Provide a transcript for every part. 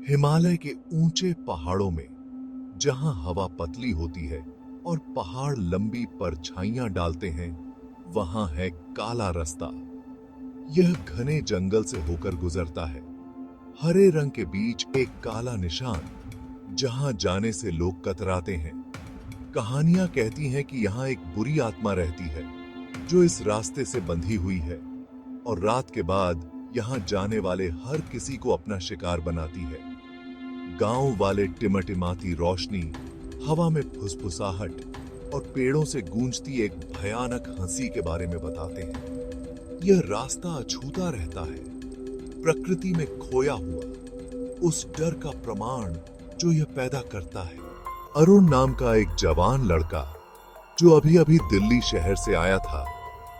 हिमालय के ऊंचे पहाड़ों में जहां हवा पतली होती है और पहाड़ लंबी परछाइयां डालते हैं, वहां है काला रास्ता। यह घने जंगल से होकर गुजरता है। हरे रंग के बीच एक काला निशान, जहां जाने से लोग कतराते हैं। कहानियां कहती हैं कि यहाँ एक बुरी आत्मा रहती है जो इस रास्ते से बंधी हुई है और रात के बाद यहाँ जाने वाले हर किसी को अपना शिकार बनाती है। गांव वाले टिमटिमाती रोशनी, हवा में फुसफुसाहट और पेड़ों से गूंजती एक भयानक हंसी के बारे में बताते हैं। यह रास्ता अछूता रहता है, प्रकृति में खोया हुआ उस डर का प्रमाण जो यह पैदा करता है। अरुण नाम का एक जवान लड़का जो अभी अभी दिल्ली शहर से आया था,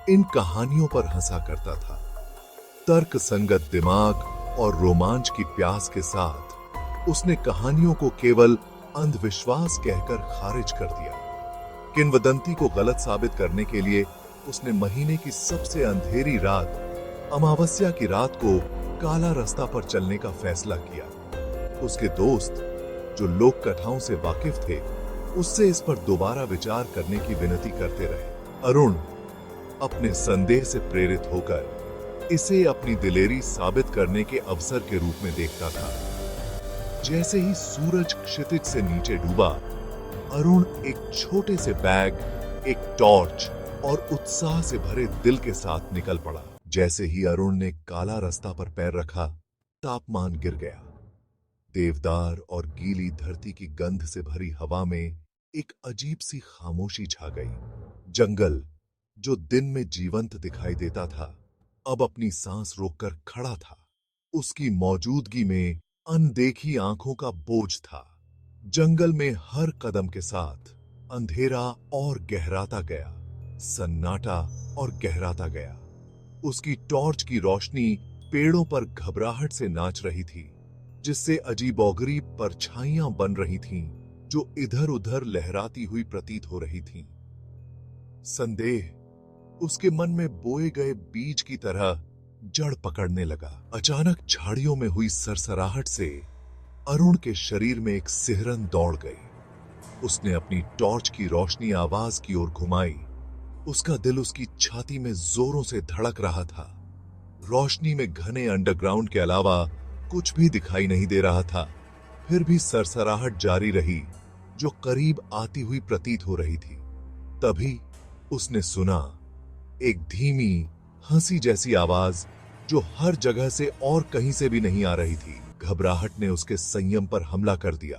इन कहानियों पर हंसा करता था। तर्क संगत दिमाग और रोमांच की प्यास के साथ उसने कहानियों को केवल अंधविश्वास कहकर खारिज कर दिया। किंवदंती को गलत साबित करने के लिए उसने महीने की सबसे अंधेरी रात, अमावस्या की रात को काला रास्ता पर चलने का फैसला किया। उसके दोस्त, जो लोक कथाओं से वाकिफ थे, उससे इस पर दोबारा विचार करने की विनती करते रहे। अरुण अपने संदेह से प्रेरित होकर इसे अपनी दिलेरी साबित करने के अवसर के रूप में देखता था। जैसे ही सूरज क्षितिज से नीचे डूबा, अरुण एक छोटे से बैग, एक टॉर्च और उत्साह से भरे दिल के साथ निकल पड़ा। जैसे ही अरुण ने काला रास्ता पर पैर रखा, तापमान गिर गया। देवदार और गीली धरती की गंध से भरी हवा में एक अजीब सी खामोशी छा गई। जंगल, जो दिन में जीवंत दिखाई देता था, अब अपनी सांस रोककर खड़ा था। उसकी मौजूदगी में अनदेखी आंखों का बोझ था। जंगल में हर कदम के साथ अंधेरा और गहराता गया, सन्नाटा और गहराता गया। उसकी टॉर्च की रोशनी पेड़ों पर घबराहट से नाच रही थी, जिससे अजीबोगरीब परछाइयां बन रही थीं, जो इधर उधर लहराती हुई प्रतीत हो रही थीं। संदेह उसके मन में बोए गए बीज की तरह जड़ पकड़ने लगा। अचानक झाड़ियों में हुई सरसराहट से अरुण के शरीर में एक सिहरन दौड़ गई। उसने अपनी टॉर्च की रोशनी आवाज की ओर घुमाई। उसका दिल उसकी छाती में जोरों से धड़क रहा था। रोशनी में घने अंडरग्राउंड के अलावा कुछ भी दिखाई नहीं दे रहा था। फिर भी सरसराहट जारी रही, जो करीब आती हुई प्रतीत हो रही थी। तभी उसने सुना एक धीमी, हंसी जैसी आवाज, जो हर जगह से और कहीं से भी नहीं आ रही थी। घबराहट ने उसके संयम पर हमला कर दिया।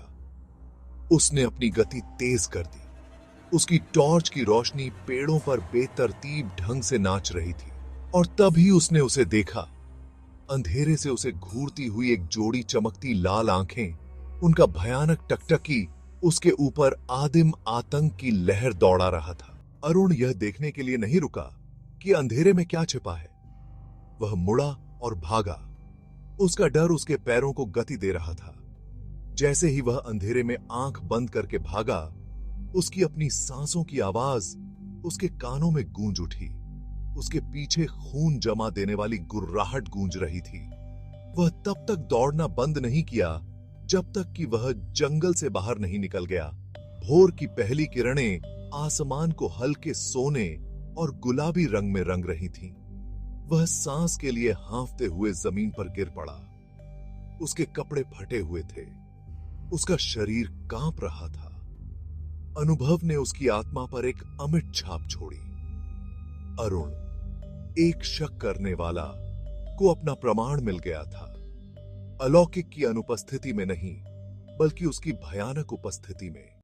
उसने अपनी गति तेज कर दी। उसकी टॉर्च की रोशनी पेड़ों पर बेतरतीब ढंग से नाच रही थी, और तभी उसने उसे देखा। अंधेरे से उसे घूरती हुई एक जोड़ी चमकती लाल आंखें, उनका भयानक टकटकी उसके ऊपर आदिम आतंक की लहर दौड़ा रहा था। अरुण यह देखने के लिए नहीं रुका कि अंधेरे में क्या छिपा है। वह मुड़ा और भागा। उसका डर उसके पैरों को गति दे रहा था। जैसे ही वह अंधेरे में आंख बंद करके भागा, उसकी अपनी सांसों की आवाज उसके कानों में गूंज उठी। उसके पीछे खून जमा देने वाली गुर्राहट गूंज रही थी। वह तब तक दौड़ना बंद नहीं किया जब तक कि वह जंगल से बाहर नहीं निकल गया। भोर की पहली किरणें आसमान को हल्के सोने और गुलाबी रंग में रंग रही थीं। वह सांस के लिए हांफते हुए जमीन पर गिर पड़ा। उसके कपड़े फटे हुए थे। उसका शरीर कांप रहा था। अनुभव ने उसकी आत्मा पर एक अमिट छाप छोड़ी। अरुण, एक शक करने वाला, को अपना प्रमाण मिल गया था। अलौकिक की अनुपस्थिति में नहीं, बल्कि उसकी भयानक उपस्थिति में।